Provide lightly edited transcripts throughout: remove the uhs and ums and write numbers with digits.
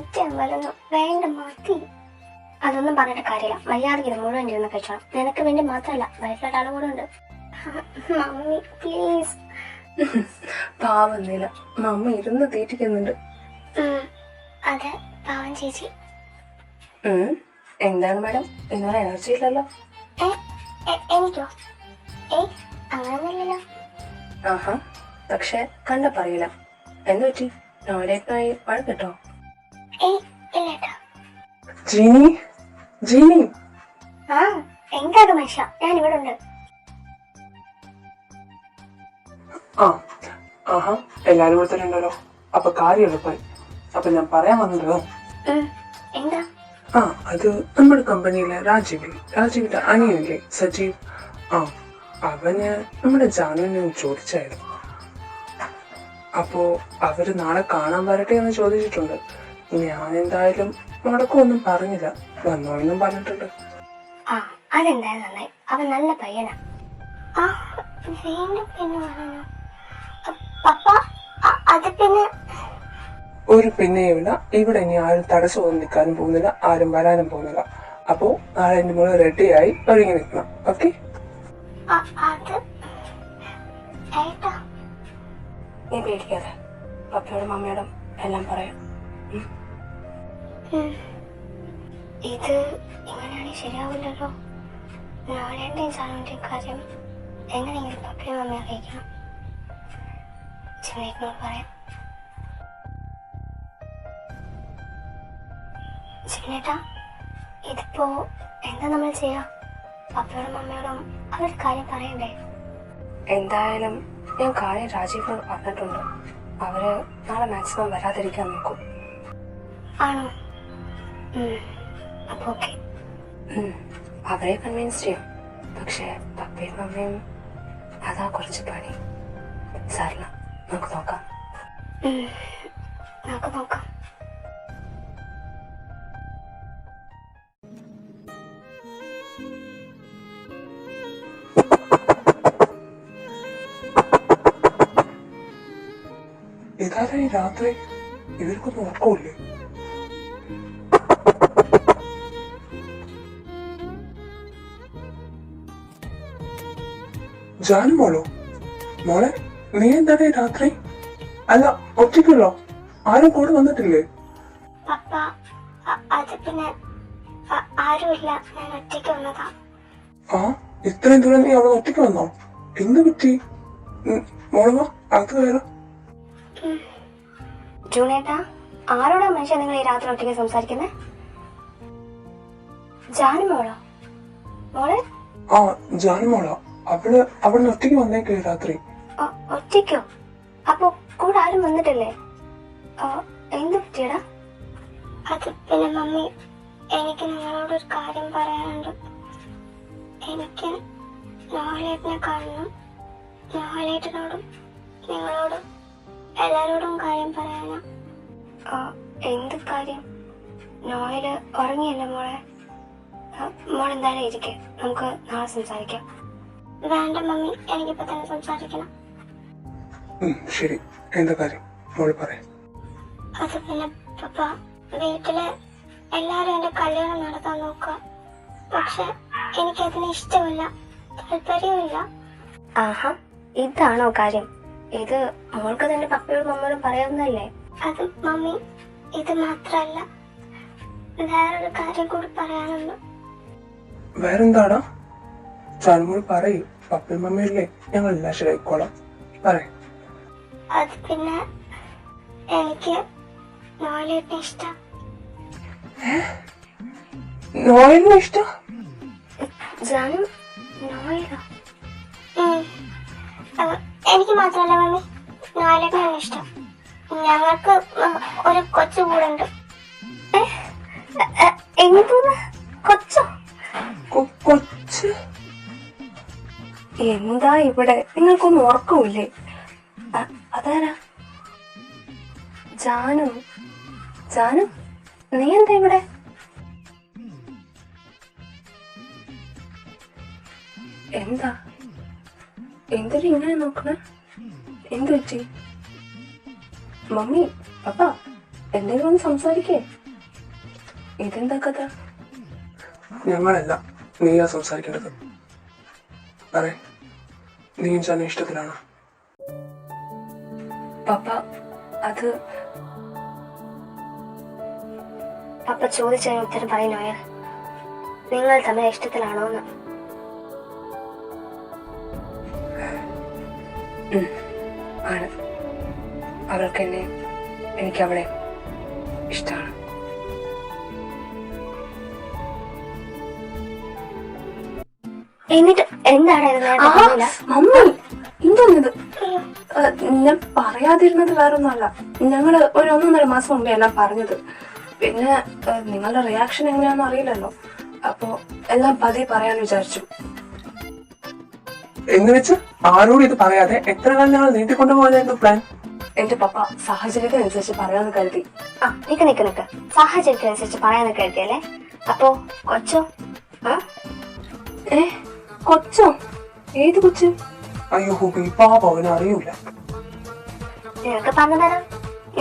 വയറ്റ് വരുന്നു. വേണ്ട മതി. അതൊന്നും പറഞ്ഞിട്ട് കാര്യമില്ല. മര്യാദയ്ക്ക് ഇത് മുഴുവൻ ഇരുന്ന് കഴിച്ചോളാം. നിനക്ക് വേണ്ടി മാത്രമല്ല, വയറ്റിലൊരാളും കൂടെ ഉണ്ട്. Mummy please. പാവുന്നില്ല, മമ്മ ഇരുന്ന് തീറ്റിക്കുന്നുണ്ട്. അതെ, പാവം ചേച്ചി. എന്താണ് മാഡം, ഇന്നലെ എനർജി ഇല്ലല്ലോ? എനിക്കോ? അങ്ങനൊന്നുമില്ലല്ലോ. ആഹാ, പക്ഷെ കണ്ട പറയില്ല. എന്ത് പറ്റി? നോയിലേക്കായി വഴക്കിട്ടോ? ഇല്ലേട്ടാ. ജീനി, ജീനി. എന്താ മനുഷ്യ, ഞാൻ ഇവിടെ ഉണ്ട്. ആഹാ, എല്ലാരും ഇവിടെ തന്നെ ഉണ്ടല്ലോ. അപ്പൊ കാര്യം എളുപ്പമായി. അപ്പൊ ഞാൻ പറയാൻ വന്നത്, എന്താ? അത് നമ്മുടെ കമ്പനിയിലെ രാജീവിന്റെ അനിയനില്ലേ സജീവ്, അവന് നമ്മുടെ ജാനുവിനെ ചോദിച്ചായിരുന്നു. അപ്പോ അവര് നാളെ കാണാൻ വരട്ടെ എന്ന് ചോദിച്ചിട്ടുണ്ട്. ഞാൻ എന്തായാലും മുടക്കമൊന്നും പറഞ്ഞില്ല, വന്നോ എന്നും പറഞ്ഞിട്ടുണ്ട്. അതെന്തായാലും നന്നായി. അവൻ നല്ല പയ്യനാ. ഒരു പിന്നെയുമില്ല. ഇവിടെ ഇനി ആരും തടസ്സമൊന്നും നിൽക്കാനും പോകുന്നില്ല, ആരും വരാനും പോകുന്നില്ല. അപ്പോ നാളെ എന്റെ മോള് റെഡിയായി ഒരുങ്ങി നിൽക്കണം. ഓക്കെ? നീ പേടിക്കാതെ, പപ്പയോടും മമ്മയോടും എല്ലാം പറയാം. ഇത് ഇങ്ങനെയാണെങ്കിൽ ശരിയാവില്ലല്ലോ. നാളെയും സാധനത്തിൻ്റെ കാര്യം എങ്ങനെയെങ്കിലും പപ്പയും മമ്മയെ അറിയിക്കണം. ചിന്നേട്ടനോട് പറയാം. ചിന്നേട്ടാ, ഇതിപ്പോ എന്താ നമ്മൾ ചെയ്യാ? പപ്പയോടും മമ്മയോടും അവരുടെ കാര്യം പറയണ്ടേ? എന്തായാലും ഞാൻ കാര്യം രാജീവിനോട് പറഞ്ഞിട്ടുണ്ട്. അവര് നാളെ മാക്സിമം വരാതിരിക്കാൻ നോക്കും. ആണോ? അപ്പൊ ഓക്കെ. അവരെ കൺവിൻസ് ചെയ്യും. പക്ഷെ പപ്പയും മമ്മയും അതാ കുറച്ച് പണി. സാറില്ല, നമുക്ക് നോക്കാം. ഇതാരാ ഈ രാത്രി? ഇവർക്കൊന്നും ഉറക്കമില്ലേ? ജാനു മോളോ? മോളെ, നീ എന്താണ് ഈ രാത്രി? അല്ല, ഒറ്റയ്ക്കുള്ളോ? ആരും കൂടെ വന്നിട്ടില്ലേ? ഇത്രയും ദൂരം നീ അവിടെ ഒറ്റയ്ക്ക് വന്നോ? എന്ത് പറ്റി? മോളവാ, അകത്ത് കയറാം. ജൂണേട്ടാ, ആരോടാ മനുഷ്യ നിങ്ങൾ ഈ രാത്രി ഒറ്റയ്ക്ക് സംസാരിക്കുന്നേ? ജാനുമോളോ? മോളെ? ജാനുമോളാ. അവിടെ ഒറ്റയ്ക്ക് വന്നേക്കേ രാത്രി. ഒറ്റയ്ക്കോ? അപ്പൊ കൂടെ ആരും വന്നിട്ടില്ലേ? എന്ത് പറ്റിയടാ? അത് പിന്നെ മമ്മി, എനിക്ക് നിങ്ങളോടൊരു കാര്യം പറയാനുണ്ട്. എനിക്ക് നോഹലേട്ടനെ കാണണം. നോഹലേട്ടനോടും നിങ്ങളോടും എല്ലാരോടും കാര്യം പറയാനാ. എന്ത് കാര്യം? നോഹല് ഉറങ്ങിയല്ലേ മോളെ? മോളെന്തായാലും ഇരിക്കെ, നമുക്ക് നാളെ സംസാരിക്കാം. വേണ്ട മമ്മി, എനിക്കിപ്പോ തന്നെ സംസാരിക്കണം. ശരി, എന്താ കാര്യം മോള് പറയാം. അത് പിന്നെ പപ്പ, വീട്ടില് എല്ലാരും എന്റെ കല്യാണം നടത്താൻ നോക്കുക. പക്ഷെ എനിക്കതിന് ഇഷ്ടമില്ല, താല്പര്യമില്ല. ആഹാ, ഇതാണോ കാര്യം? ഇത് മോൾക്ക് തന്നെ പപ്പയോടും മമ്മയോടും പറയാവുന്നല്ലേ? അത് മമ്മി, ഇത് മാത്രല്ല, വേറൊരു കാര്യം കൂടി പറയാനുണ്ട്. വേറെന്താടാ? ചാനുമോൾ പറയൂ. പപ്പയും മമ്മയില്ലേ, ഞങ്ങൾ എല്ലാം ശരിയായിക്കോളാം. പറയും. അത് പിന്നെ എനിക്ക് നോയലിനെ ഇഷ്ടം. നോയലിനെ ഇഷ്ടം? ജാനു, നോയലോ? എനിക്ക് മാത്രമല്ല മമ്മി, നോയലിനാണ് ഇഷ്ടം. ഞങ്ങൾക്ക് ഒരു കൊച്ചു കൂടെ ഉണ്ട്. എന്തോന്ന് കൊച്ചോ? കൊച്ച്? എന്താ ഇവിടെ? നിങ്ങൾക്കൊന്നും ഉറക്കമില്ലേ? അതാരാ? ജാനു. ജാനു, നീ എന്താ ഇവിടെ? എന്താ എന്തിനാ ഇങ്ങനെ നോക്കണേ? എന്തു പറ്റി? മമ്മി, പപ്പ, എന്തെങ്കിലും ഒന്ന് സംസാരിക്കേ. ഇതെന്താ കഥ? ഞങ്ങളല്ല, നീയാ സംസാരിക്കേണ്ടത്. പറയേ, നീയും ജാനും ഇഷ്ടത്തിലാണോ? പപ്പ അത് പപ്പ ചോദിച്ചതിന് ഉത്തരം പറയും നോയൽ. നിങ്ങൾ തമ്മിൽ ഇഷ്ടത്തിലാണോ എന്ന്. ആണ്. അവൾക്ക് എന്നെ, എനിക്ക് അവളെ ഇഷ്ടമാണ്. എന്നിട്ട് എന്താണ് ഇത് നേരത്തെ പറഞ്ഞില്ല? മമ്മി എന്തോന്നിത്? ഞാൻ പറയാതിരുന്നത് വേറൊന്നുമല്ല. ഞങ്ങള് ഒരു 1.5 മാസം മുമ്പേ എല്ലാം പറഞ്ഞത്. പിന്നെ നിങ്ങളുടെ റിയാക്ഷൻ എങ്ങനെയാണെന്ന് അറിയില്ലല്ലോ. അപ്പോ എല്ലാം പതിയെ പറയാന്ന് വിചാരിച്ചു. എന്ന് വെച്ച് ആരോടും ഇത് പറയാതെ എത്ര കാലം ഞങ്ങൾ നീട്ടിക്കൊണ്ടുപോകാനായിരുന്നു പ്ലാൻ? എന്റെ പപ്പ സാഹചര്യത്തിനനുസരിച്ച് പറയാന്ന് കരുതി. നിക്ക് സാഹചര്യത്തിനനുസരിച്ച് പറയാന്ന് കരുതിയല്ലേ? അപ്പോ കൊച്ചോ? കൊച്ചോ? ഏത് കൊച്ച്? അയ്യോ ഹൂബി, പാപ അവന് അറിയൂല. നിനക്ക് പറഞ്ഞു തരാം.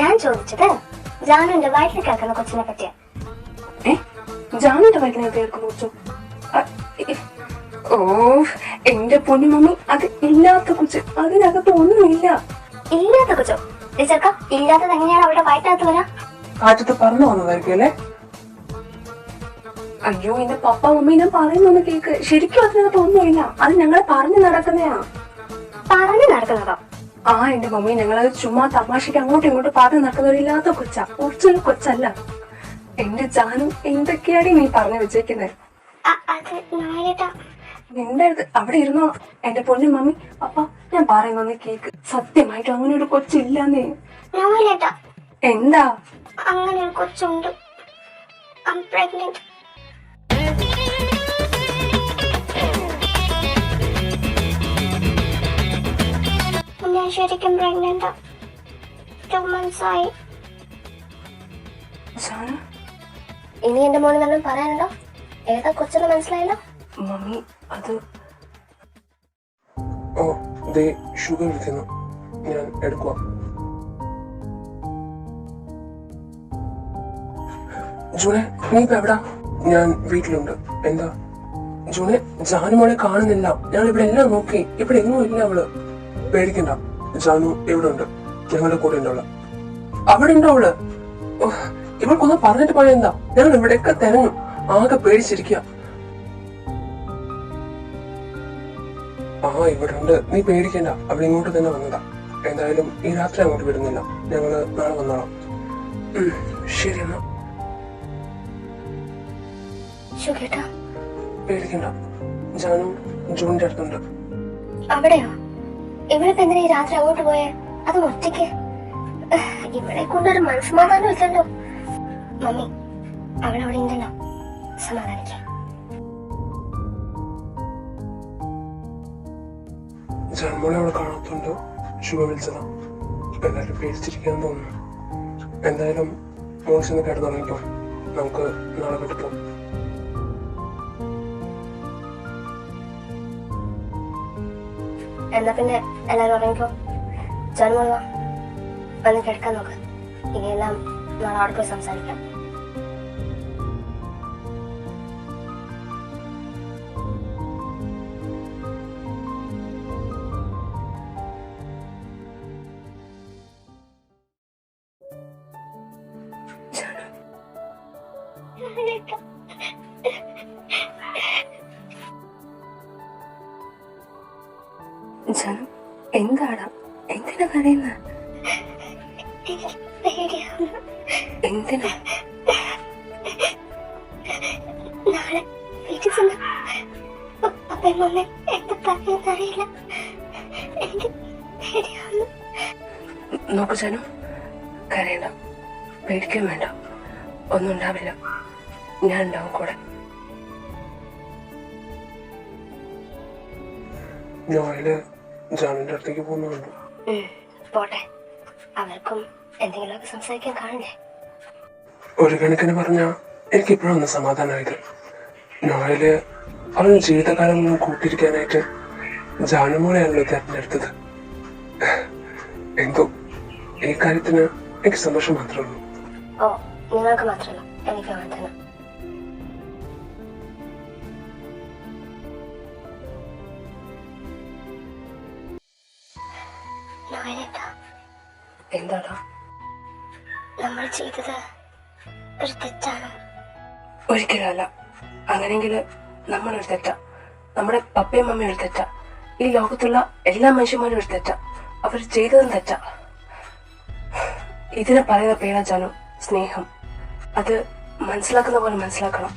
ഞാൻ ചോദിച്ചത് ജാനുവിന്റെ വയറ്റിൽ കേൾക്കുന്ന കൊച്ചിനെ പറ്റിയാ. ജാനുവിന്റെ വയറ്റിൽ കേൾക്കുന്ന കൊച്ചോ? ഓ എന്റെ പൊന്നു മമ്മി, അത് ഇല്ലാത്ത കൊച്ച്. അതിനകത്ത് ഒന്നുമില്ല. ഇല്ലാത്ത കൊച്ചോ? ചെറുക്ക, ഇല്ലാത്തത് എങ്ങനെയാണ് അവിടെ വയറ്റിനകത്ത് വരാ? കാറ്റത്ത് പറഞ്ഞു വന്നതായിരിക്കും അല്ലേ? അയ്യോ എന്റെ പപ്പ മമ്മി, ഞാൻ പറയുന്നൊന്ന് കേക്ക്. ശരിക്കും അതിനകത്ത് ഒന്നുമില്ല. അത് ഞങ്ങളെ പറഞ്ഞു നടക്കുന്നയാ. പറഞ്ഞു നടക്കുന്നതോ? എന്റെ മമ്മി, ഞങ്ങളത് ചുമ്മാ തമാശക്ക് അങ്ങോട്ടും ഇങ്ങോട്ടും പറഞ്ഞു നടക്കുന്നവരില്ലാത്ത കൊച്ചാ. ഒറിജിനൽ കൊച്ചല്ല. എന്റെ ജാനു, എന്തൊക്കെയാണ് നീ പറഞ്ഞു വെച്ചേക്കുന്നത്? നിന്റെ അടുത്ത് അവിടെ ഇരുന്നോ എന്റെ പൊന്നു മമ്മി. പപ്പ, ഞാൻ പറയുന്നൊന്ന് കേക്ക്. സത്യമായിട്ടും അങ്ങനെ ഒരു കൊച്ചില്ലാന്നേ. എന്താ? അങ്ങനെ ഒരു കൊച്ചുണ്ട്. ഞാൻ ശരിക്കും പ്രഗ്നന്റാ. 2 months ആയി. ഇനി എന്റെ മോളിൽ വല്ലതും പറയാനുണ്ടോ? ഏതാ കൊച്ചെന്ന് മനസ്സിലായല്ലോ? മമ്മി അത് ഷുഗർ വിളിക്കുന്നു, ഞാൻ എടുക്കുക. ജൂണെ, നീ ഇപ്പൊ എവിടാ? ഞാൻ വീട്ടിലുണ്ട്. എന്താ ജൂണെ? ജാനുമോളെ കാണുന്നില്ല. ഞാൻ ഇവിടെ എല്ലാം നോക്കി, ഇവിടെ എങ്ങും ഇല്ല അവള്. പേടിക്കണ്ട, ജാനു ഇവിടെ ഉണ്ട്, ഞങ്ങളുടെ കൂടെ ഉണ്ട് അവള്. അവിടെ ഉണ്ടോ അവള്? ഇവൾക്കൊന്നും പറഞ്ഞിട്ട് പോയ എന്താ? ഞങ്ങൾ ഇവിടെയൊക്കെ തിരഞ്ഞു, ആകെ പേടിച്ചിരിക്കുക. ഇവിടെ ഉണ്ട്, നീ പേടിക്കണ്ട. അവൾ ഇങ്ങോട്ട് തന്നെ വന്നതാ. എന്തായാലും ഈ രാത്രി അങ്ങോട്ട് വിടുന്നില്ല, ഞങ്ങള് നാളെ വന്നോളാം. ശരി എന്നാ. പേടിക്കണ്ട, ജാനു ജൂണിന്റെ അടുത്തുണ്ട്. അവിടെയോ? ഇവിടെ എന്തിനാ ഈ രാത്രി അങ്ങോട്ട് പോയേ? അത് ഒറ്റയ്ക്ക്? ഇവിടെ കൊണ്ടൊരു മനസ്സമാധാനം ഇല്ലല്ലോ. മമ്മി, അവളവിടെ ഉണ്ടല്ലോ, സമാധാനിക്ക. ജാൻമോളെ അവളെ കാണാത്തോണ്ട് ശുഭ വിളിച്ചതാ. എല്ലാരും പേടിച്ചിരിക്കാന്ന് തോന്നുന്നു. എന്തായാലും മോൾ ചെന്ന് കിടന്നുറങ്ങിക്കോ, നമുക്ക് നാളെ വീട്ടിൽ പോകും. എന്നാ പിന്നെ എല്ലാരും ഉറങ്ങിക്കോ. ജാൻമോൾ വന്ന് കിടക്കാൻ നോക്ക്. ഇനിയെല്ലാം നാളെ അവിടെ പോയി സംസാരിക്കാം. ജാനു, എന്താടാ? എന്തിനാ കരയുന്ന? എന്തിനാ? നാളെ വീട്ടിൽ ചെന്ന് പപ്പയും മമ്മയും എന്താ പറയുന്നത് അറിയില്ല. എനിക്ക് പേടിയാവുന്നു. നോക്കു ജാനു, കരയണ്ട, പേടിക്കാൻ വേണ്ട. ഒന്നും ഉണ്ടാവില്ല, ഞാൻ ഉണ്ടാവും കൂടെ. നോയല് ജാനുവിന്റെ അടുത്തേക്ക് പോകുന്നുണ്ട്. പോട്ടെ, അവർക്കും എന്തെങ്കിലുമൊക്കെ സംസാരിക്കാൻ കാണണ്ടേ? ഒരു കണക്കിന് പറഞ്ഞ എനിക്ക് ഇപ്പോഴും ഒന്ന് സമാധാനമായത്. നോയല് അവളുടെ ജീവിതകാലം കൂട്ടിയിരിക്കാനായിട്ട് ജാനുമോളെയാണല്ലോ തെരഞ്ഞെടുത്തത്. എന്തോ ഈ കാര്യത്തിന് എനിക്ക് സന്തോഷം മാത്രമേ ഉള്ളൂ. ഓ, നിങ്ങൾക്ക് മാത്രമല്ല, എനിക്ക് അങ്ങനെ തന്നെ. നോയലേട്ടാ, എന്താടാ? നമ്മൾ ചെയ്തത് ഒരു തെറ്റാണ്. ഒരിക്കലല്ല. അങ്ങനെങ്കിൽ നമ്മളൊരു തെറ്റാ, നമ്മുടെ പപ്പയും മമ്മയും ഒരു തെറ്റാ, ഈ ലോകത്തുള്ള എല്ലാ മനുഷ്യന്മാരും ഒരു തെറ്റാ, അവർ ചെയ്തതും തെറ്റാ. ഇതിനെ പറയുന്ന പേരാ ജാനു, സ്നേഹം. അത് മനസ്സിലാക്കുന്ന പോലെ മനസ്സിലാക്കണം.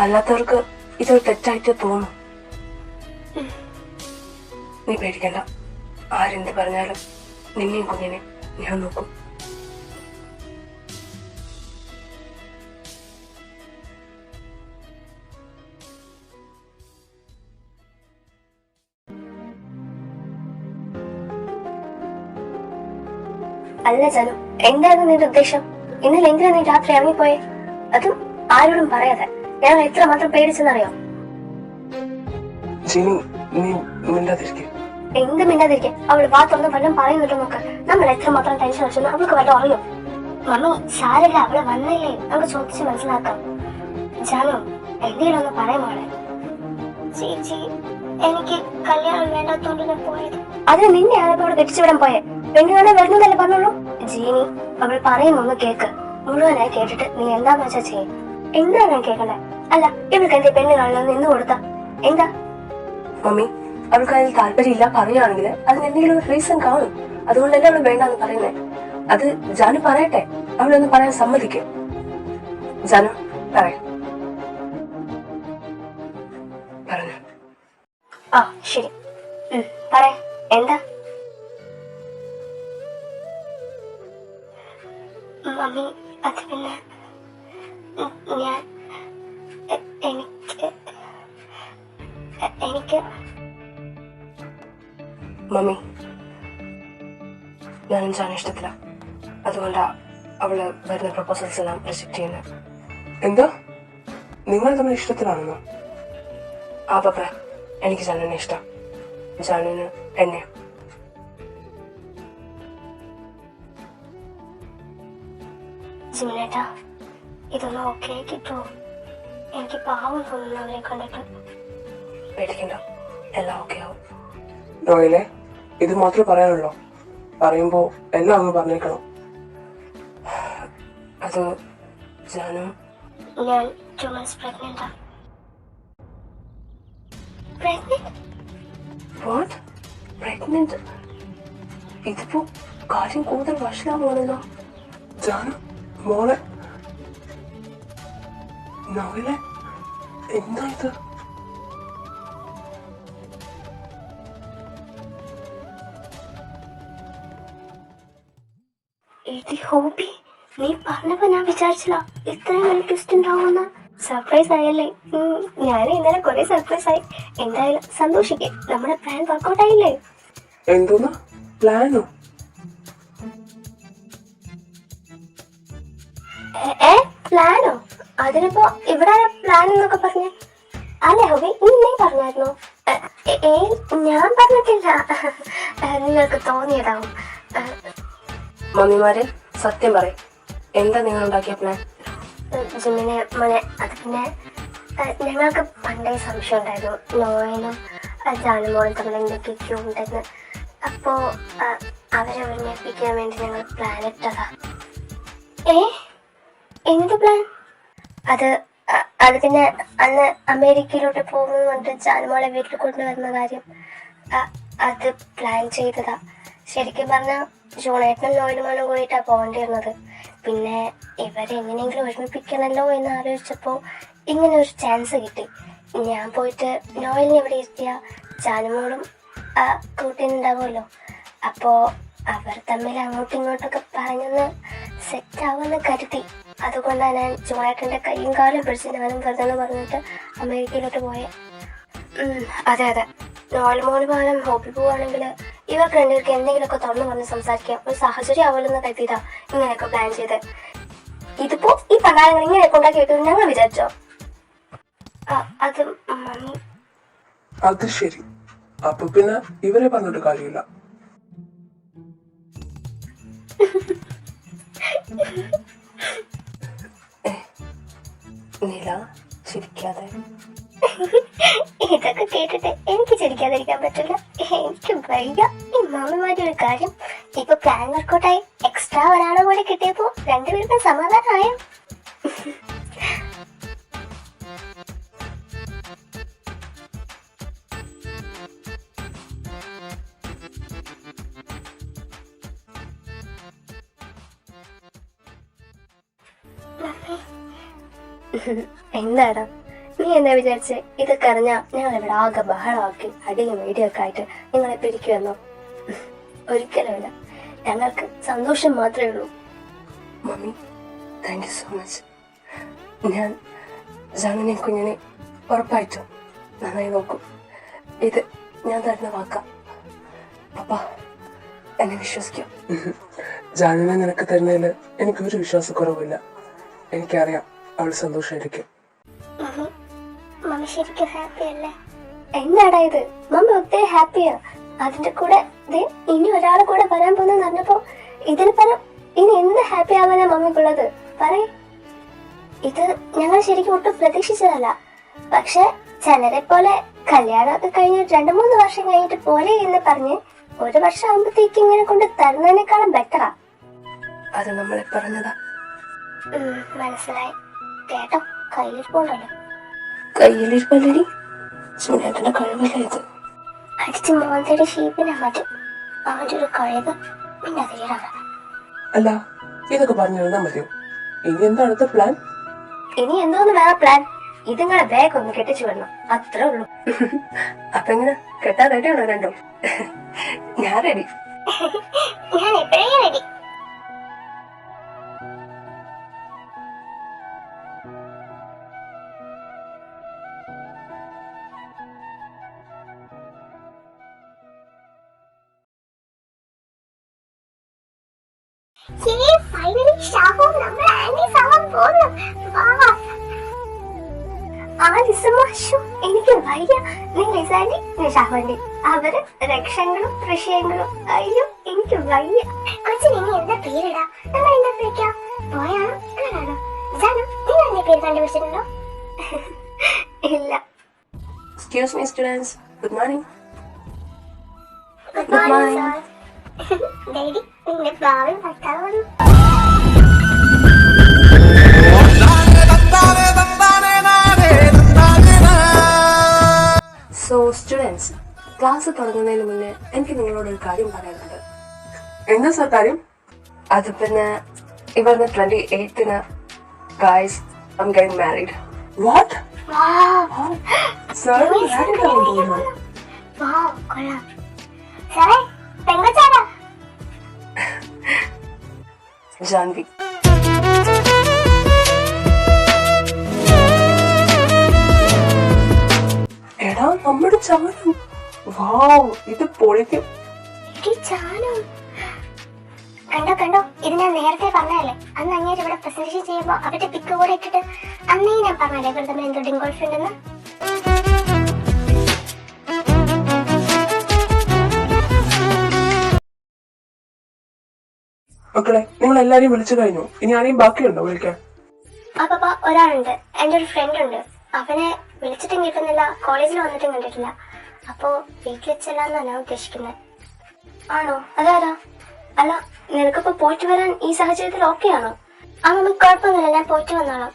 അല്ലാത്തവർക്ക് ഇതൊരു തെറ്റായിട്ട് തോന്നും. നീ പേടിക്കണ്ട, ആരെന്ത് പറഞ്ഞാലും നിന്നെയും കുഞ്ഞിനെ ഞാൻ നോക്കും. അല്ല ജാനു, എന്തായിരുന്നു നിന്റെ ഉദ്ദേശം? ഇന്നലെ എന്തിനാ നീ രാത്രി ഇറങ്ങിപ്പോയെ? അതും ആരോടും പറയാതെ. ഞാൻ എത്രമാത്രം പേടിച്ചെന്നറിയോ? ജിനി, നീ മിണ്ടാതിരിക്കെ. എന്ത് മിണ്ടാതിരിക്കെ? അവള് ഭാഗത്തൊന്നും വല്ലതും പറയുന്നുണ്ടോ നോക്ക്. നമ്മൾ എത്രമാത്രം ടെൻഷൻ അടിച്ചെന്ന് അവൾക്ക് വല്ലതും അറിയോ? മമ്മി, സാരല്ല, അവളെ വന്നില്ലേ, നമുക്ക് ചോദിച്ച് മനസ്സിലാക്കാം. ജാനു, എന്തെങ്കിലും ഒന്ന് പറയാൻ മോളെ. ചേച്ചി, എനിക്ക് കല്യാണം വേണ്ടാത്തോണ്ട് ഞാൻ പോയത്. അതിന് നിന്നെ ആരപ്പോ അവിടെ കെട്ടിച്ചുവിടാൻ പോയെ? പെണ്ണുകാണെ വരുന്നതല്ലേ പറഞ്ഞോളൂ. ജീനി, അവൾ പറയുന്നൊന്ന് കേക്ക്. മുഴുവനായി കേട്ടിട്ട് നീ എന്താന്ന് വെച്ചാ ചെയ്യും. എന്താ ഞാൻ കേൾക്കണ്ടേ? അല്ല, ഇവൾക്ക് എന്റെ പെണ്ണ് കാണണമെന്ന് നിന്ന് കൊടുത്താ എന്താ? മമ്മി, അവൾക്ക് അതിൽ താല്പര്യമില്ല പറയുകയാണെങ്കിൽ അതിന് എന്തെങ്കിലും ഒരു റീസൺ കാണും. അതുകൊണ്ടല്ലേ അവള് വേണ്ടെന്ന് പറയുന്നേ. അത് ജാനു പറയട്ടെ, അവളൊന്ന് പറയാൻ സമ്മതിക്കും. ജാനു പറയാം. പറഞ്ഞു. ആ ശരി, പറയാ. എന്താ? മമ്മി, അത് പിന്നെ ഞാൻ എനിക്ക് മമ്മി, ഞാനും ജാനു ഇഷ്ടത്തില്ല. അതുകൊണ്ടാ അവള് വരുന്ന പ്രപ്പോസൽസ് എല്ലാം റിജക്ട് ചെയ്യുന്നത്. എന്താ? നിങ്ങൾ തമ്മിൽ ഇഷ്ടത്തിലാണെന്നോ? ആ പപ്പ, എനിക്ക് ജാനുവിനെ ഇഷ്ടം, ജാനുവിന് എന്നെ. ജിമിനേട്ടാ, ഇതൊന്നും ഓക്കെ കിട്ടുമോ? എനിക്ക് പാവം തോന്നുന്നു അവരെ കണ്ടിട്ട്. പേടിക്കണ്ട, എല്ലാം ഓക്കെ ആവും. നോയിലെ, ഇത് മാത്രമേ പറയാനുള്ളൂ. പറയുമ്പോ എല്ലാം അങ്ങ് പറഞ്ഞേക്കണം. അത് ജാനു, ഞാൻ 2 months പ്രഗ്നന്റാ. പ്രഗ്നന്റ്? ഇതിപ്പോ കാര്യം കൂടുതൽ വഷളാവുകയാണല്ലോ. ജാനു മോളെ, നോയിലെ, എന്താ ഇത്? എടി ഹോബി, നീ പറഞ്ഞപ്പോ ഞാൻ വിചാരിച്ചില്ല ഇത്രയും വലിയ ട്വിസ്റ്റ് ഉണ്ടാവുമെന്ന്. സർപ്രൈസ് ആയല്ലേ? ഞാൻ ഇന്നലെ കുറെ സർപ്രൈസ് ആയി. എന്തായാലും സന്തോഷിക്കേ, നമ്മുടെ പ്ലാൻ വർക്ക്ഔട്ട് ആയില്ലേ? എന്തോന്നാ പ്ലാനോ? പ്ലാനോ? അതിനിപ്പോ ഇവിടെ പ്ലാൻ എന്നൊക്കെ പറഞ്ഞേ അല്ലേ ഹോബി? നീ പറഞ്ഞായിരുന്നോ? ഞാൻ പറഞ്ഞിട്ടില്ല, നിങ്ങൾക്ക് തോന്നിയതാവും. മമ്മിമാരെ സത്യം പറയും, എന്താ നിങ്ങൾ ഉണ്ടാക്കിയ പ്ലാൻ? ജിമ്മിനെ മോനെ, അത് പിന്നെ ഞങ്ങൾക്ക് പണ്ടേ സംശയം ഉണ്ടായിരുന്നു നോയനും ജാനുമോളും തമ്മിൽ എന്തൊക്കെയൊക്കെയോ ഉണ്ടെന്ന്. അപ്പോ അവരെ ഒരുമിപ്പിക്കാൻ വേണ്ടി ഞങ്ങൾ പ്ലാൻ ഇട്ടതാ. എന്ത് പ്ലാൻ? അത് പിന്നെ അന്ന് അമേരിക്കയിലോട്ട് പോകുന്നത് കൊണ്ട് ജാനുമോളെ വീട്ടിൽ കൊണ്ടുവരുന്ന കാര്യം അത് പ്ലാൻ ചെയ്തതാ. ശരിക്കും പറഞ്ഞാൽ ജോണേട്ടനും നോയലുമാനും കൂടിയിട്ടാ പോകേണ്ടിയിരുന്നത്. പിന്നെ ഇവരെങ്ങനെയെങ്കിലും ഒരുമിപ്പിക്കണമല്ലോ എന്ന് ആലോചിച്ചപ്പോൾ ഇങ്ങനെ ഒരു ചാൻസ് കിട്ടി. ഞാൻ പോയിട്ട് നോയലിനെ എവിടെ ഇരുത്തിയ ജാനുമോളും കൂട്ടിനുണ്ടാവുമല്ലോ. അപ്പോൾ അവർ തമ്മിൽ അങ്ങോട്ടും ഇങ്ങോട്ടൊക്കെ പറഞ്ഞൊന്ന് സെറ്റാവുമെന്ന് കരുതി. അതുകൊണ്ടാണ് ഞാൻ ജോണേട്ടൻ്റെ കൈയും കാലും പിടിച്ച് ഞാനും വെറുതെ പറഞ്ഞിട്ട് അമേരിക്കയിലോട്ട് പോയെ. അതെ, നോയൽമോള് പോകാനും ഹോബി പോവാണെങ്കിൽ ഇവർക്ക് രണ്ടുപേർക്ക് എന്തെങ്കിലുമൊക്കെ തുറന്നു പറഞ്ഞ് സംസാരിക്കാം, ഒരു സാഹചര്യം ആവുമല്ലെന്ന് കരുതിയതാ ഇങ്ങനെയൊക്കെ പ്ലാൻ ചെയ്ത്. ഇതിപ്പോ ഈ പണ്ടാരങ്ങൾ ഇങ്ങനെയൊക്കെ ഉണ്ടാക്കി വെക്കുന്നത് ഞങ്ങൾ വിചാരിച്ചോ? അത് മമ്മി. അത് ശരി, അപ്പൊ പിന്നെ ഇവരെ പറഞ്ഞിട്ട് കാര്യമില്ല. നില ചിരിക്കാതെ. ഇതൊക്കെ കേട്ടിട്ട് എനിക്ക് ചിരിക്കാതിരിക്കാൻ പറ്റില്ല. എനിക്ക് വയ്യ. ഈ മാമിമാരുടെ ഒരു കാര്യം, ഇപ്പൊ പ്ലാൻ വർക്കൗട്ടായി എക്സ്ട്രാ ഒരാളെ കൂടെ കിട്ടിയപ്പോ രണ്ടുപേർക്കും സമാധാനമായോ? എന്താടാ നീ എന്താ വിചാരിച്ചേ? ഇതൊക്കെ അറിഞ്ഞാ ഞങ്ങൾ ഇവിടെ ആകെ ബഹളമാക്കി അടിയും വീഡിയൊക്കെ ആയിട്ട് നിങ്ങളെ പിരിക്കുമെന്നോ? ഒരിക്കലുമില്ല. ഞങ്ങൾക്ക് സന്തോഷം മാത്രമേ ഉള്ളൂ. Mummy, thank you so much. ഞാൻ ജാനുവിനെ കുഞ്ഞിനെ ഉറപ്പായിട്ടും നന്നായി നോക്കും. ഇത് ഞാൻ തരുന്ന വാക്കാം. പപ്പ എന്നെ വിശ്വസിക്കാം. ജാനുവിനെ നിനക്ക് തരുന്നതിൽ എനിക്കൊരു വിശ്വാസക്കുറവില്ല. എനിക്കറിയാം അവൾ സന്തോഷമായിരിക്കും. മമ്മി ശരിക്കും ഹാപ്പി അല്ലേ? എന്താടാ ഇത്? മമ്മി ഒത്തിരി ഹാപ്പിയാ. അതിന്റെ കൂടെ ഇനി ഒരാളെ കൂടെ വരാൻ പോകുന്ന പറഞ്ഞപ്പോ ഇതിന് പരം ഇനി എന്ത് ഹാപ്പി ആവാനാ മമ്മിക്കുള്ളത്? പറയേ. ഇത് ഞങ്ങൾ ശരിക്കും ഒട്ടും പ്രതീക്ഷിച്ചതല്ല. പക്ഷെ ചിലരെ പോലെ കല്യാണമൊക്കെ കഴിഞ്ഞ് 2-3 വർഷം കഴിഞ്ഞിട്ട് പോലെ എന്ന് പറഞ്ഞ് 1 വർഷം ആകുമ്പോഴത്തേക്ക് ഇങ്ങനെ കൊണ്ട് തരുന്നതിനേക്കാളും ബെറ്ററാ. അത് നമ്മളെ പറഞ്ഞതാ. മനസ്സിലായി. കേട്ടോ, കയ്യിലിരിപ്പുണ്ടല്ലോ. കയ്യിലിരിപ്പല്ലടി, സുനേട്ടന്റെ കഴിവല്ലേ ഇത്. അടിച്ച് മോന്തയുടെ ഷീപ്പിനെ മാറ്റും. അവന്റെ ഒരു കഴിവ് പിന്നെ തീരാണ്. അല്ല, ഇതൊക്കെ പറഞ്ഞിരുന്നാ മതിയോ? ഇനി എന്താ അടുത്ത പ്ലാൻ? ഇനി എന്തോന്ന് വേറെ പ്ലാൻ? ഇതുങ്ങളെ ബാഗ് ഒന്ന് കെട്ടിച്ചു വിടണം, അത്രേ ഉള്ളൂ. അപ്പൊ എങ്ങനെ കെട്ടാൻ റെഡിയാണോ രണ്ടും? ഞാൻ റെഡി. ഞാൻ എപ്പോഴേ റെഡി. എനിക്ക് വയ്യ. അവര് രക്ഷങ്ങളും ഋഷിയങ്ങളും. അയ്യോ എനിക്ക് വയ്യ. കൊച്ചിന് ഇനി എന്താ പേരിടാ? നമ്മൾ എന്താ വിളിക്കാം? പോയാണോ ആണോ? ജാനു, നിങ്ങൾ എന്റെ പേര് കണ്ടുപിടിച്ചിട്ടുണ്ടോ? ഇല്ല. Excuse me students, good morning. Good morning sir. ഡേഡി, നിന്റെ ഭാവി ഭർത്താവ്. സോ സ്റ്റുഡൻസ്, ക്ലാസ് തുടങ്ങുന്നതിന് മുന്നേ എനിക്ക് നിങ്ങളോട് ഒരു കാര്യം പറയാനുണ്ട്. എന്താ സാർ കാര്യം? അത് പിന്നെ ഈ വരുന്ന 28-ന് guys I am getting married. What? Sir married ആവാൻ പോകുന്നു? കൊള്ളാം. സാറേ, പെങ്കൊച്ചാരാ? ജാൻവി. എടാ, നമ്മുടെ ചാനു. വാവ്, ഇത് പൊളിക്കും. കണ്ടോ കണ്ടോ, ഇത് ഞാൻ നേരത്തെ പറഞ്ഞല്ലേ. അന്ന് അങ്ങേര് ഇവിടെ പ്രസന്റേഷൻ ചെയ്യുമ്പോ അവരുടെ പിക്ക് കൂടെ ഇട്ടിട്ട് അന്നേ ഞാൻ പറഞ്ഞല്ലേ ഇവിടെ തമ്മിൽ എന്തോ ഡിങ്കോൾഫ് ഉണ്ടെന്ന്. മക്കളെ, നിങ്ങൾ എല്ലാരെയും വിളിച്ചു കഴിഞ്ഞു. ഇനി ആരെയും ബാക്കിയുണ്ടോ വിളിക്കാൻ? അപ്പ ഒരാളുണ്ട്, എന്റെ ഒരു ഫ്രണ്ട് ഉണ്ട്. അവനെ വിളിച്ചിട്ടും കിട്ടുന്നില്ല, കോളേജിൽ വന്നിട്ടും കണ്ടിട്ടില്ല. അപ്പോ വീട്ടിൽ വെച്ചല്ലാന്നാ ഞാൻ ഉദ്ദേശിക്കുന്നത്. ആണോ? അതാരാ? അല്ല, നിനക്കിപ്പോ പോയിട്ട് വരാൻ ഈ സാഹചര്യത്തിൽ ഓക്കെ ആണോ? ആ നമുക്ക് കുഴപ്പമൊന്നുമില്ല, ഞാൻ പോയിട്ട് വന്നോളാം.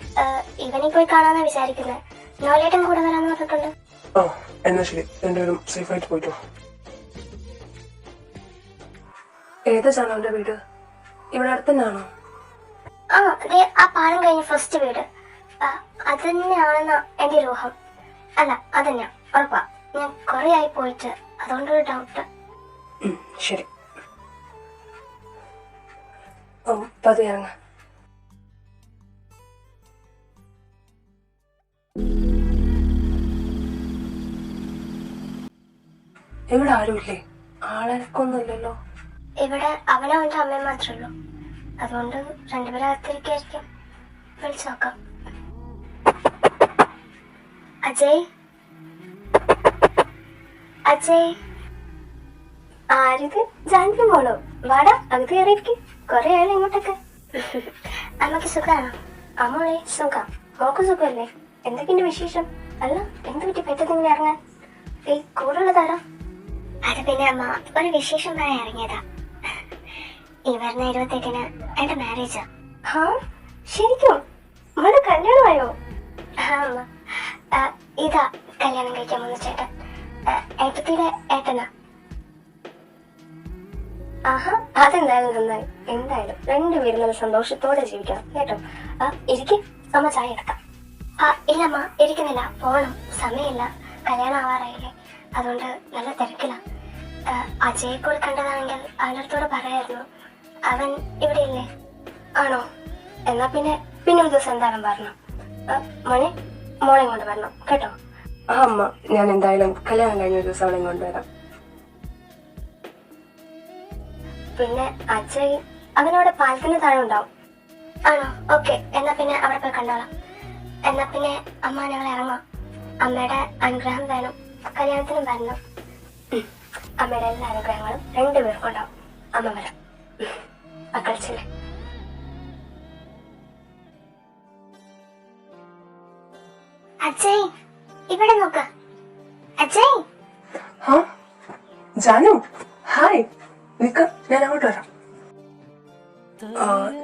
ഇവനെ പോയി കാണാന്നാ വിചാരിക്കുന്നത്. നോലേട്ടൻ കൂടെ വരാന്ന് പറഞ്ഞിട്ടുണ്ട്. ആ, എന്നാ ശരി, രണ്ടുപേരും സേഫ് ആയിട്ട് പോയിട്ടോ. ഏതാ ചാനലിന്റെ വീട്? ഇവിടെ അടുത്തന്നെയാണോ? ആ, അതെ, ആ പാലം കഴിഞ്ഞ ഫസ്റ്റ് വീട്. അത് തന്നെയാണെന്നാ എന്റെ ഒരു ഊഹം. അല്ല, അതന്നെയാ, ഉറപ്പാ. ഞാൻ കുറെ ആയി പോയിട്ട്, അതുകൊണ്ടൊരു ഡൗട്ട്. ശരി, പതി ഇറങ്ങ. ഇവിടെ ആരുമില്ലേ? ആളെക്കൊന്നുമില്ലല്ലോ. ഇവിടെ അവനും അവന്റെ അമ്മയും മാത്രമേ ഉള്ളൂ. അതുകൊണ്ട് രണ്ടുപേരും അകത്തിരിക്കായിരിക്കും. വിളിച്ചു നോക്കാം. അജയ്, അജയ്. ആരിത്? ജാൻവി മോളോ? വാടാ, അകത്ത് കയറിയിരിക്കും. കൊറേ ആയാലും ഇങ്ങോട്ടൊക്കെ. അമ്മക്ക് സുഖാണോ? അമ്മോളെ സുഖം. മോക്ക് സുഖമല്ലേ? എന്തൊക്കെയുണ്ട് വിശേഷം? അല്ല, എന്ത് പറ്റി പെട്ടെന്ന് ഇങ്ങനെ ഇറങ്ങാൻ? കൂടുള്ളതാരാ? അത് പിന്നെ അമ്മ ഒരു വിശേഷം പറയാൻ ഇറങ്ങിയതാ. ഈ വരുന്ന 28-ന് എന്റെ മാരേജാ. ഹാ, ശരിക്കും? മോളുടെ കല്യാണമായോ? ആ അമ്മ, ഇതാ കല്യാണം കഴിക്കാൻ വന്ന ചേട്ടൻ, ഏട്ടത്തിയുടെ ഏട്ടനാ. ആഹാ, അതെന്തായാലും നന്നായി. എന്തായാലും രണ്ടുപേരും നല്ല സന്തോഷത്തോടെ ജീവിക്കണം കേട്ടോ. ഇരിക്കും, അമ്മ ചായ എടുക്കാം. ഇല്ലമ്മ, ഇരിക്കുന്നില്ല, പോണം, സമയമില്ല, കല്യാണം ആവാറായില്ലേ, അതുകൊണ്ട് നല്ല തിരക്കില്ല. അജയെ കൂടെ കണ്ടതാണെങ്കിൽ അവൻ്റെ അടുത്തോട് പറയായിരുന്നു. അവൻ ഇവിടെ ഇല്ലേ? ആണോ? എന്നാ പിന്നെ ഒരു ദിവസം എന്തായാലും പറഞ്ഞു. മോനെ, മോളെ കൊണ്ട് വരണം കേട്ടോ. ആ അമ്മ, ഞാൻ എന്തായാലും കല്യാണം കഴിഞ്ഞ ഒരു ദിവസം അവളെ കൊണ്ടുവരാം. പിന്നെ അജയ് അവനവിടെ പാലത്തിന് താഴെ ഉണ്ടാവും. ആണോ? ഓക്കെ, എന്നാ പിന്നെ അവിടെ പോയി കണ്ടോളാം. എന്നാ പിന്നെ അമ്മ ഞങ്ങൾ ഇറങ്ങാം. അമ്മയുടെ അനുഗ്രഹം വേണം, കല്യാണത്തിനും വരണം. അമ്മയുടെ എല്ലാ അനുഗ്രഹങ്ങളും രണ്ടുപേർക്കും ഉണ്ടാവും. അമ്മ വരാം. മക്കളിച്ചില്ലേ? അജയ്, ഇവിടെ നോക്ക്. അജയ്. ജാനു, ഹായ്. നിക്ക്, ഞാൻ അങ്ങോട്ട് വരാം.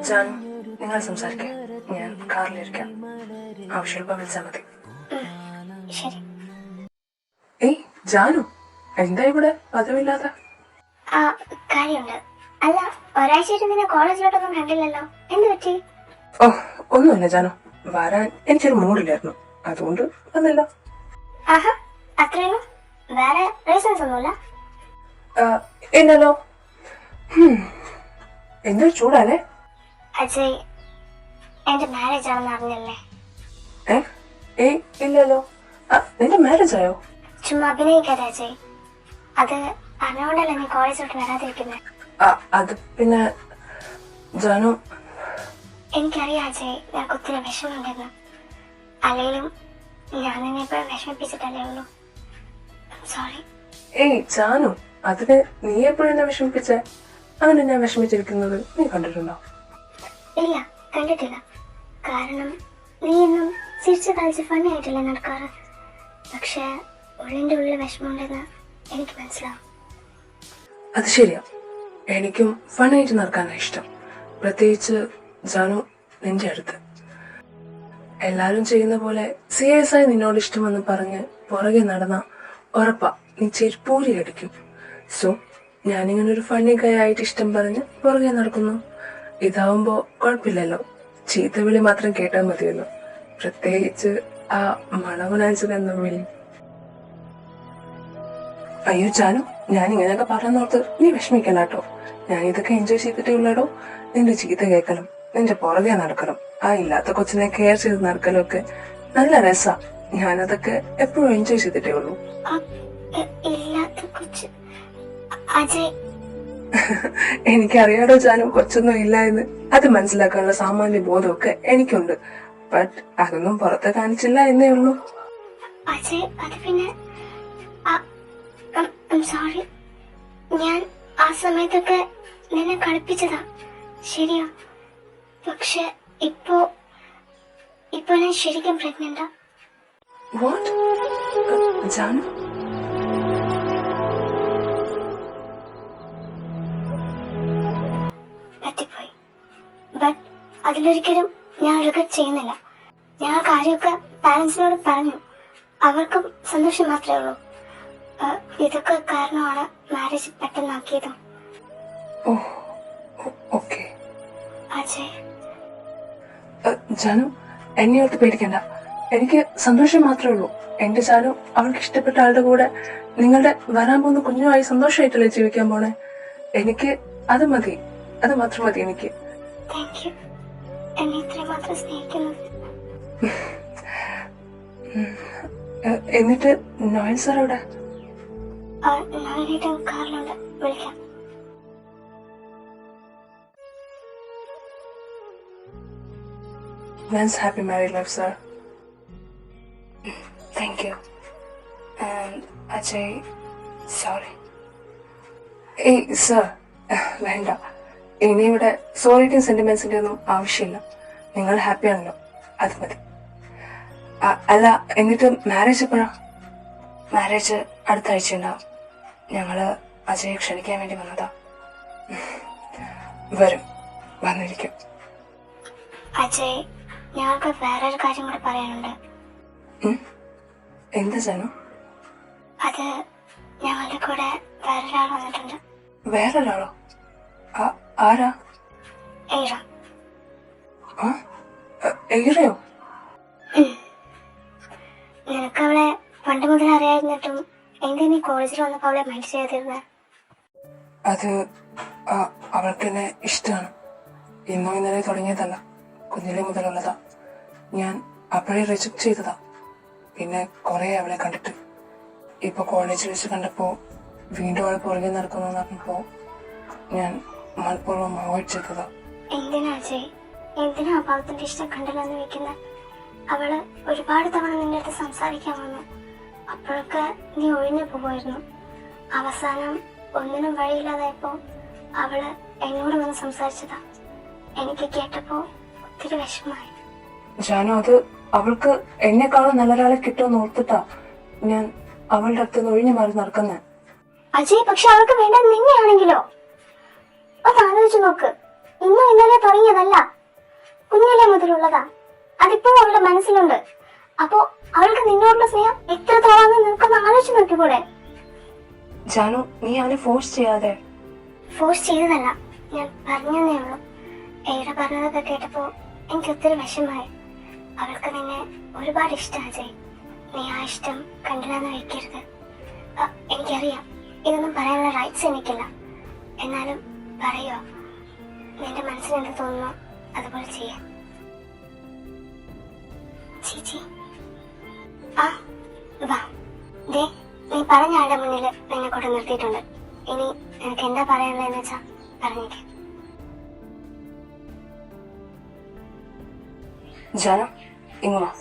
ജാനു, നിങ്ങൾ സംസാരിക്കാം, ഞാൻ കാറിലിരിക്കാം. ആവശ്യമുള്ളപ്പോ വിളിച്ചാൽ മതി. ശരി. ഏയ് ജാനു, എന്താ ഇവിടെ പതിവില്ലാതെ? കാര്യമുണ്ട്. അല്ല, ഒരാഴ്ചയായിട്ട് നിന്നെ കോളേജിലോട്ടൊന്നും കണ്ടില്ലല്ലോ, എന്ത് പറ്റി? ഓ, ഒന്നുമില്ല ജാനു, വരാൻ എനിക്കൊരു മൂഡില്ലായിരുന്നു, അതുകൊണ്ട് വന്നില്ല. ആഹാ, അത്രയും? വേറെ റീസൺസ് ഒന്നുമില്ല? ഇല്ലല്ലോ. എന്തൊരു ചൂടാലേ? അജയ്, എന്റെ മാരേജ് ആണെന്ന് അറിഞ്ഞല്ലേ? ഇല്ലല്ലോ. നിന്റെ മാരേജ് ആയോ? ചുമ്മാ അഭിനയിക്കാതെ അജയ്. അത് അറിഞ്ഞോണ്ടല്ലേ നീ കോളേജിലോട്ട് വരാതിരിക്കുന്നത്. അത് പിന്നെ ജാനു, എനിക്കറിയാം അജയ്, നിനക്ക് ഒത്തിരി വിഷമമുണ്ടെന്ന്. അല്ലെങ്കിലും ഞാൻ നിന്നെ എപ്പോഴും വിഷമിപ്പിച്ചിട്ടല്ലേ ഉള്ളൂ. സോറി. ഏയ് ജാനു, അതിന് നീ എപ്പോഴും എന്നെ വിഷമിപ്പിച്ചേ? അങ്ങനെ ഞാൻ വിഷമിച്ചിരിക്കുന്നത് നീ കണ്ടിട്ടുണ്ടോ? ഇല്ല, കണ്ടിട്ടില്ല. കാരണം നീ എന്നും ചിരിച്ചു കളിച്ച് ഫണ്ണി ആയിട്ടല്ലേ നടക്കാറ്. പക്ഷെ ഉള്ളിന്റെ ഉള്ളിൽ വിഷമമുണ്ടെന്ന് എനിക്ക് മനസ്സിലാവും. അത് ശരിയാ, എനിക്കും ഫണ്ണായിട്ട് നടക്കാനാണ് ഇഷ്ടം. പ്രത്യേകിച്ച് ജാനു, നിന്റെ അടുത്ത് എല്ലാരും ചെയ്യുന്ന പോലെ സീരിയസ് ആയി നിന്നോട് ഇഷ്ടമെന്ന് പറഞ്ഞ് പുറകെ നടന്ന ഉറപ്പാ നീ ചെരുപ്പൂരി അടിക്കും. സോ ഞാനിങ്ങനെ ഒരു ഫണ്ണി കൈ ആയിട്ട് ഇഷ്ടം പറഞ്ഞ് പുറകെ നടക്കുന്നു. ഇതാവുമ്പോ കുഴപ്പമില്ലല്ലോ, ചീത്തവിളി മാത്രം കേട്ടാൽ മതിയല്ലോ. പ്രത്യേകിച്ച് ആ മണവനാഞ്ചത് എന്ന വിളി. അയ്യോ ജാനു, ഞാൻ ഇങ്ങനെയൊക്കെ പറഞ്ഞോർത്ത് നീ വിഷമിക്കണ്ട കേട്ടോ. ഞാൻ ഇതൊക്കെ എൻജോയ് ചെയ്തിട്ടേ ഉള്ളടോ. നിന്റെ ചീത്ത കേൾക്കലും നിന്റെ പുറകെ നടക്കലും ആ ഇല്ലാത്ത കൊച്ചിനെ കെയർ ചെയ്ത് നടക്കലും ഒക്കെ നല്ല രസാ. ഞാനതൊക്കെ എപ്പോഴും എൻജോയ് ചെയ്തിട്ടേ ഉള്ളൂ. എനിക്കറിയാടോ ജാനു, കൊച്ചൊന്നും ഇല്ല എന്ന്. അത് മനസ്സിലാക്കാനുള്ള സാമാന്യ ബോധമൊക്കെ എനിക്കുണ്ട്. ബട്ട് അതൊന്നും പുറത്ത് കാണിച്ചില്ല എന്നേ ഉള്ളൂ. സോറി, ഞാൻ ആ സമയത്തൊക്കെ നിന്നെ കളിപ്പിച്ചതാ, ശരിയാ. പക്ഷെ ഇപ്പോ ഞാൻ ശരിക്കും പ്രഗ്നന്റാ. വാട്ട്? ജാനു, പറ്റിപ്പോയി. ബട്ട് അതിലൊരിക്കലും ഞാൻ റിഗ്രറ്റ് ചെയ്യുന്നില്ല. ഞാൻ ആ കാര്യമൊക്കെ പാരന്റ്സിനോട് പറഞ്ഞു. അവർക്കും സന്തോഷം മാത്രമേ ഉള്ളൂ. ഇതൊക്കെ കാരണമാണ് മാരേജ് പെട്ടെന്നാക്കിയതും. ഓക്കെ അജയ്. ജാനു, എന്നെ ഓർത്ത് പേടിക്കണ്ട. എനിക്ക് സന്തോഷം മാത്രമേ ഉള്ളൂ. എന്റെ ജാനു അവൾക്ക് ഇഷ്ടപ്പെട്ട ആളുടെ കൂടെ നിങ്ങളുടെ വരാൻ പോകുന്ന കുഞ്ഞുമായി സന്തോഷമായിട്ടല്ലേ ജീവിക്കാൻ പോണേ. എനിക്ക് അത് മതി, അത് മാത്രം മതി എനിക്ക്. താങ്ക് യു, എന്നെ ഇത്രയും മാത്രം സ്നേഹിക്കുന്നത്. എന്നിട്ട് നോയൽ സാർ എവിടെ? നോയലേട്ടൻ കാറിലുണ്ട്, വിളിക്കാം. Man's happy married life, sir. Thank you. And Ajay, sorry. ഏയ് സർ, വേണ്ട. ഇനി ഇവിടെ സോറിക്കും സെന്റിമെന്റ്സിന്റെ ഒന്നും ആവശ്യമില്ല. നിങ്ങൾ ഹാപ്പി ആണല്ലോ, അത് മതി. അല്ല, എന്നിട്ട് മാരേജ് എപ്പോഴാ? മാരേജ് അടുത്ത ആഴ്ച ഉണ്ടാവും. ഞങ്ങള് അജയെ ക്ഷണിക്കാൻ വേണ്ടി വന്നതാ. വരും, വന്നിരിക്കും. അജയ്, ഞങ്ങൾക്ക് വേറൊരു കാര്യം കൂടെ പറയാനുണ്ട്. എന്താ ജാനു? അത് ഞങ്ങളുടെ കൂടെ വേറൊരാൾ വന്നിട്ടുണ്ട്. വേറൊരാളോ? ആരാ? ഏറ. ഏറയോ? നിനക്ക് അവളെ പണ്ട് മുതൽ അറിയായിരുന്നിട്ടും എന്തിനീ കോളേജിൽ വന്നപ്പോ അവളെ മൈൻഡ് ചെയ്യാതിരുന്നത്? അത് അവൾക്ക് എന്നെ ഇഷ്ടമാണ്. ഇന്നോ ഇന്നലെ തുടങ്ങിയതല്ല, കുഞ്ഞിലെ മുതലുള്ളതാ. ഞാൻ അപ്പോഴേ റിജക്ട് ചെയ്തതാ. പിന്നെ കുറെ അവളെ കണ്ടിട്ട് ഇപ്പൊ കോളേജിൽ വെച്ച് കണ്ടപ്പോ വീണ്ടും അവൾ പുറകെ നടക്കുന്നു പറഞ്ഞപ്പോ ഞാൻ മനഃപൂർവ്വം അവോയ്ഡ് ചെയ്തതാ. എന്തിനാ അജയ്, എന്തിനാ അഭാവത്തിന്റെ ഇഷ്ടം കണ്ടില്ലെന്ന് വെക്കുന്ന? അവള് ഒരുപാട് തവണ നിന്റെ അടുത്ത് സംസാരിക്കാൻ വന്നു. അപ്പോഴൊക്കെ നീ ഒഴിഞ്ഞു പോകുമായിരുന്നു. അവസാനം ഒന്നിനും വഴിയില്ലാതായപ്പോ അവള് എന്നോട് വന്ന് സംസാരിച്ചതാ. എനിക്ക് കേട്ടപ്പോ ഒത്തിരി വിഷമമായി. ജാനു, അത് അവൾക്ക് എന്നെക്കാളും നല്ലൊരാളെ കിട്ടുമെന്ന് ഓർത്തിട്ടാ ഞാൻ അവളുടെ അടുത്ത് ഒഴിഞ്ഞു മാറി നടക്കുന്നേ. അജയ്, പക്ഷെ അവൾക്ക് വേണ്ടത് നിന്നെയാണെങ്കിലോ? അത് ആലോചിച്ചു നോക്ക്. ഇന്നോ ഇന്നലെ തുടങ്ങിയതല്ല, കുഞ്ഞിലെ മുതലുള്ളതാ. അതിപ്പോഴും അവളുടെ മനസ്സിലുണ്ട്. അപ്പോ അവൾക്ക് നിന്നോടുള്ള സ്നേഹം എത്രത്തോളാന്ന് നിനക്കൊന്ന് ആലോചിച്ച് നോക്കിക്കൂടെ? ജാനു, നീ അവനെ ഫോഴ്സ് ചെയ്യാതെ. ഫോഴ്സ് ചെയ്തതല്ല, ഞാൻ പറഞ്ഞതേ ഉള്ളൂ. ഏറെ പറഞ്ഞതൊക്കെ കേട്ടപ്പോ എനിക്ക് ഒത്തിരി വിഷമായി. അവൾക്ക് നിന്നെ ഒരുപാട് ഇഷ്ടം അജയ്. നീ ആ ഇഷ്ടം കണ്ടില്ലെന്ന് വെക്കരുത്. എനിക്കറിയാം ഇതൊന്നും പറയാനുള്ള റൈറ്റ്സ് എനിക്കില്ല. എന്നാലും പറയുക, നിന്റെ മനസ്സിൽ എന്ത് തോന്നുന്നു അതുപോലെ ചെയ്യാം. ചേച്ചി, വാ. ദേ, നീ പറഞ്ഞ ആളുടെ മുന്നിൽ നിന്നെ കൊണ്ട് നിർത്തിയിട്ടുണ്ട്. ഇനി നിനക്ക് എന്താ പറയാനുള്ളതെന്ന് വെച്ചാ പറഞ്ഞേക്ക്. ജാനു, ഇങ്ങ് വാ.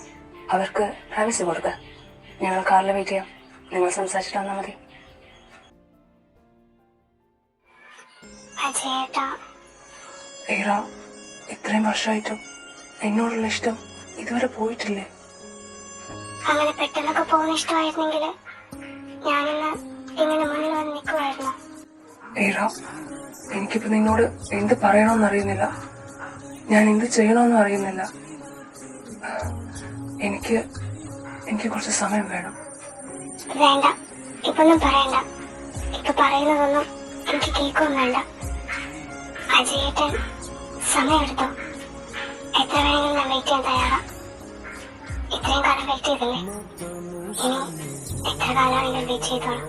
അവർക്ക് പ്രൈവസി കൊടുക്ക. ഞങ്ങൾ കാറിൽ വെയിറ്റ് ചെയ്യാം. നിങ്ങൾ സംസാരിച്ചിട്ട് വന്നാൽ മതി. അജയേട്ടാ, ഏറ, ഇത്രയും വർഷമായിട്ടും എന്നോടുള്ള ഇഷ്ടം ഇതുവരെ പോയിട്ടില്ലേ? അങ്ങനെ പെട്ടെന്നൊക്കെ പോകുന്ന ഇഷ്ടമായിരുന്നെങ്കിൽ ഞാനിന്ന് ഇങ്ങനെ മുന്നിൽ വന്ന് നിൽക്കുമായിരുന്നു. ഏറ, എനിക്കിപ്പോ നിന്നോട് എന്ത് പറയണമെന്ന് അറിയുന്നില്ല. ഞാൻ എന്ത് ചെയ്യണമെന്നും അറിയുന്നില്ല. എനിക്ക് കുറച്ച് സമയം വേണം. വേണ്ട, ഇപ്പൊന്നും പറയണ്ട. ഇപ്പൊ പറയുന്നതൊന്നും എനിക്ക് കേൾക്കും വേണ്ട. അജയേട്ടൻ സമയമെടുത്തോ. എത്ര വേണമെങ്കിലും ഞാൻ വെയിറ്റ് ചെയ്യാൻ തയ്യാറാ. ഇത്രയും കാലം വെയിറ്റ് ചെയ്തില്ലേ, ഇനി എത്ര കാലമാണെങ്കിലും വെയിറ്റ് ചെയ്തോളാം.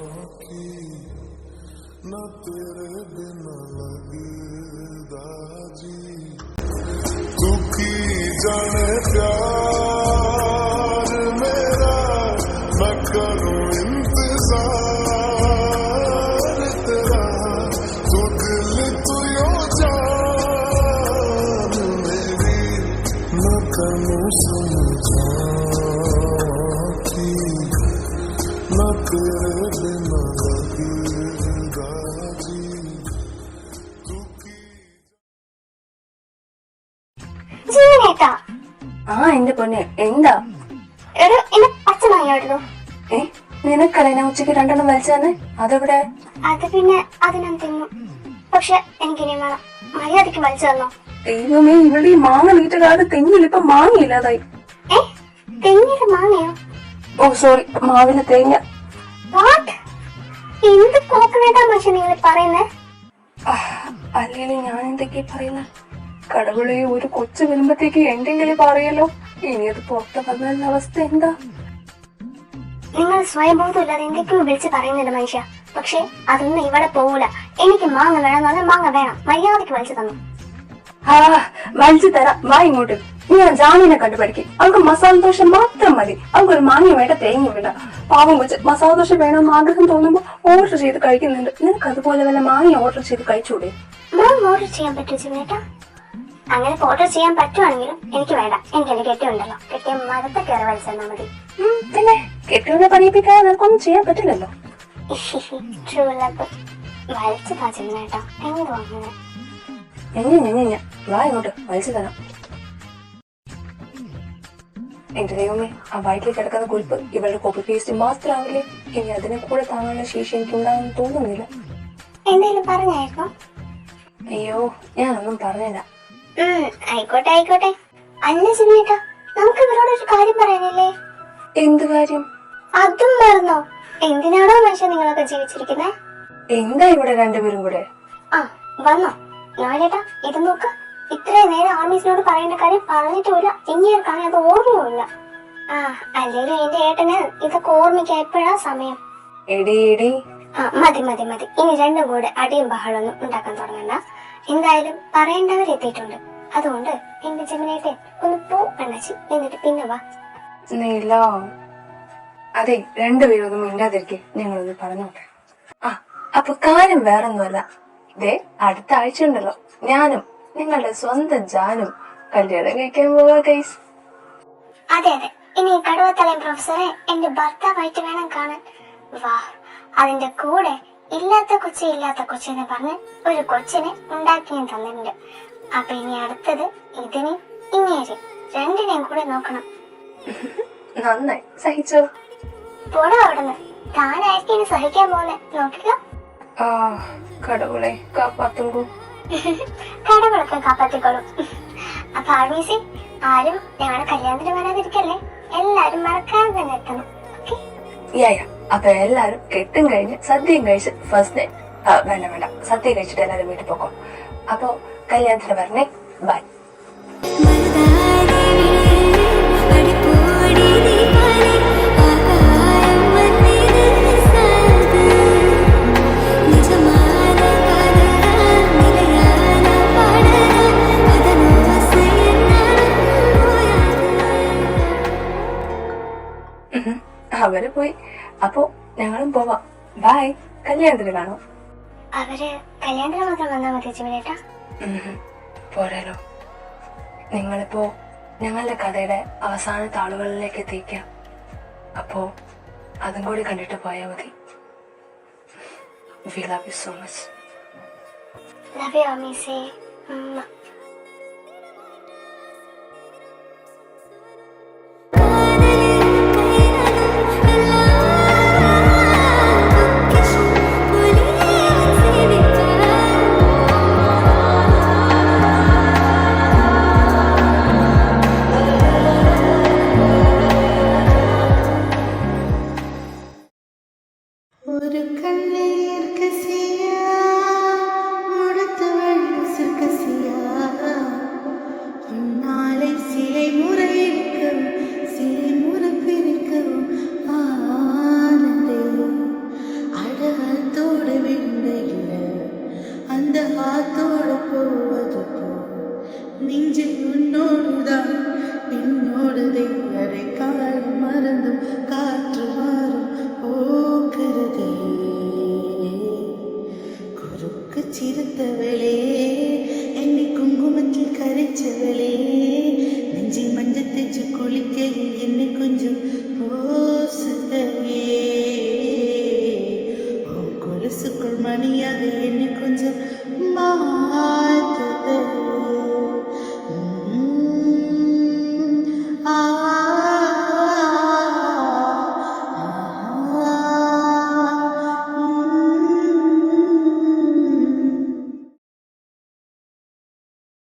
ജീവനേട്ടാ, എന്റെ പൊന്നെ, എന്താ? എന്റെ പച്ച വാങ്ങിയായിരുന്നു. നിനക്കറിയാ ഉച്ചക്ക് 2 എണ്ണം വലിച്ചു തന്നെ. അതെവിടെ? അത് പിന്നെ അതിനും തിന്നു. പക്ഷെ എനിക്കിനി വേണം. മര്യാദക്ക് വലിച്ചു തന്നോ? ദൈവമേ, ഇവിടെ ഈ മാങ്ങ വീട്ടുകാട് തെങ്ങിൽ ഇപ്പൊ മാങ്ങയില്ലാതായി. തെങ്ങില് മാങ്ങയോ? ഓ സോറി, മാവിലെ തേങ്ങ. എന്ത് കോക്കനട്ടാ മനുഷ്യൻ നിങ്ങൾ പറയുന്നേ? അല്ലെങ്കിൽ ഞാൻ എന്തൊക്കെയാ പറയുന്ന? കടവുളെ, ഒരു കൊച്ചു വരുമ്പത്തേക്ക് എന്തെങ്കിലും പറയല്ലോ. ഇനി അത് പുറത്ത് വന്ന അവസ്ഥ എന്താ? നിങ്ങൾ സ്വയംബോധം ഇല്ലാതെ എന്തൊക്കെയോ വിളിച്ച് പറയുന്നുണ്ട് മനുഷ്യ. പക്ഷെ അതൊന്നും ഇവിടെ പോകൂല. എനിക്ക് മാങ്ങ വേണമെന്ന് പറഞ്ഞാൽ മാങ്ങ വേണം. മര്യാദക്ക് വലിച്ചു തന്നു. വലിച്ചു തരാം, വാ ഇങ്ങോട്ട്. നീ ആ ജാനുവിനെ കണ്ടുപഠിക്കും. അവൾക്ക് മസാല ദോശ മാത്രം മതി. അവൾക്കൊരു മാങ്ങ വേണ്ട, തേങ്ങ വേണ്ട. പാവം വെച്ച് മസാല ദോശ വേണമെന്ന് ആഗ്രഹം തോന്നുമ്പോ ഓർഡർ ചെയ്ത് കഴിക്കുന്നുണ്ട്. നിനക്ക് അതുപോലെ വല്ല മാങ്ങ ഓർഡർ ചെയ്ത് കഴിച്ചൂടെ? ഓർഡർ ചെയ്യാൻ പറ്റുമോ ചേട്ടാ? അങ്ങനെ ഓർഡർ ചെയ്യാൻ പറ്റുവാണെങ്കിലും എനിക്ക് വേണ്ട. എനിക്ക് എന്റെ കെട്ടിയുണ്ടല്ലോ, കെട്ടിയ മരത്തെ കയറി വലിച്ചെന്നാ മതി. പിന്നെ കെട്ടിയോടെ പണിയിപ്പിക്കാതെ നിനക്കൊന്നും ചെയ്യാൻ പറ്റില്ലല്ലോ. വലിച്ചു താച്ചേട്ടാ, എന്തോ അങ്ങനെ. വാ ഇങ്ങോട്ട്, വലിച്ചു തരാം. എന്റെ ദൈവമേ, ആ വയറ്റിൽ കിടക്കുന്ന കുരിപ്പ് ഇവളുടെ കോപ്പി പേസ്റ്റ് മാത്രമാവില്ലേ? ഇനി അതിനെ കൂടെ താങ്ങാനുള്ള ശേഷി എനിക്കുണ്ടാകുമെന്ന് തോന്നുന്നില്ല. എന്തെങ്കിലും പറഞ്ഞായിരുന്നോ? അയ്യോ, ഞാനൊന്നും പറഞ്ഞില്ല. ആയിക്കോട്ടെ ആയിക്കോട്ടെ. അല്ല സിമേട്ടാ, നമുക്ക് ഇവരോട് ഒരു കാര്യം പറയാനില്ലേ? എന്ത് കാര്യം? അതും മറന്നോ? എന്തിനാണോ മനുഷ്യൻ നിങ്ങളൊക്കെ ജീവിച്ചിരിക്കുന്നേ? എന്താ ഇവിടെ രണ്ടുപേരും കൂടെ? ആ വന്നോ നോലേട്ടാ, ഇത് നോക്ക്. ഇത്രയും നേരം ആർമീസിനോട് പറയേണ്ട കാര്യം പറഞ്ഞിട്ടുമില്ല, ഇങ്ങേർക്കാണെങ്കിൽ അത് ഓർമ്മയുമില്ല. ആ അല്ലേലും എന്റെ ഏട്ടന് ഇതൊക്കെ ഓർമ്മിക്കാൻ എപ്പോഴാ സമയം? എടി എടി, ആ മതി മതി മതി, ഇനി രണ്ടും കൂടെ അടിയും ബഹളൊന്നും ഉണ്ടാക്കാൻ തുടങ്ങണ്ട. എന്തായാലും പറയേണ്ടവരെത്തിയിട്ടുണ്ട്. അതുകൊണ്ട് എന്റെ ജമിനേട്ടെ ഒന്ന് പോ അണ്ണച്ചി, എന്നിട്ട് പിന്നെ വാ. നീല, അതെ രണ്ടുപേരും ഒന്നും മിണ്ടാതിരിക്കെ, ഞങ്ങളൊന്ന് പറഞ്ഞോട്ടെ. ആ അപ്പൊ കാര്യം വേറൊന്നുമല്ല. ദേ അടുത്ത ആഴ്ച ഉണ്ടല്ലോ, ഞാനും നിങ്ങളുടെ സ്വന്തം ജാനും കല്യാണം കഴിക്കാൻ പോവാ ഗൈസ്. അതെ അതെ, ഇനി കടുവത്തലയും പ്രൊഫസറെ എന്റെ ഭർത്താവായിട്ട് വേണം കാണാൻ. വാ, അതിന്റെ കൂടെ ഇല്ലാത്ത കൊച്ചി എന്ന് പറഞ്ഞ് ഒരു കൊച്ചിനെ ഉണ്ടാക്കിയും തന്നിട്ടുണ്ട്. അപ്പൊ ഇനി അടുത്തത് ഇതിന് ഇങ്ങേര് രണ്ടിനെയും കൂടെ നോക്കണം. നന്നായി, സഹിച്ചോ? പോടോ അവിടുന്ന്, താനായിരിക്കും ഇനി സഹിക്കാൻ പോലെ. നോക്കുക, ആ കടവുളെ കാപ്പാത്തുമ്പോ കടകളൊക്കെ കാപ്പാത്തിക്കോളും. അപ്പൊ ആർമീസി ആരും ഞങ്ങളുടെ കല്യാണത്തിന് വരാതിരിക്കല്ലേ, എല്ലാരും മറക്കാതെ തന്നെ എത്തണം. യാ അപ്പൊ എല്ലാരും കെട്ടും കഴിഞ്ഞ് സദ്യയും കഴിച്ച് ഫസ്റ്റ് വേണ്ട വേണ്ട, സദ്യ കഴിച്ചിട്ട് എല്ലാരും വീട്ടിൽ പോക്കോ. അപ്പൊ കല്യാണത്തിന് വരണേ, ബൈ. അവര് പോയി, അപ്പൊ ഞങ്ങളും പോവാം. ബൈ, കല്യാണത്തിന് കാണാം. അവര് കല്യാണത്തിന് മാത്രം വന്നാൽ മതി ജമിനേട്ടാ? പോരാലോ. നിങ്ങളിപ്പോ ഞങ്ങളുടെ കഥയുടെ അവസാന താളുകളിലേക്ക് എത്തിക്കാം. അപ്പോ അതും കൂടി കണ്ടിട്ട് പോയാൽ മതി. We love you so much. Love you, Amisi. ஒரு கண்ணீர் கசியா முடுத்தவள் கசியா நாளை சிலை முறைக்கும் சிலை முறப்பிருக்கும் ஆனந்தே அழகத்தோடு விண்டையில அந்த ஆத்தோடு போவது நெஞ்சில் உன்னோடுதான் பின்னோடுதை அதை கால் மறந்தும் காற்று மாறும் போக்குறதே குறுக்கு சிறுத்தவளே என்னை குங்குமத்தில் கரைச்சவளே நெஞ்சில் மஞ்சள் தேய்ச்சி குளிக்கையில் என்னை கொஞ்சம் போசுதையே கொலுசுக்குள் மணியாக என்னை கொஞ்சம் மாற்றுதே.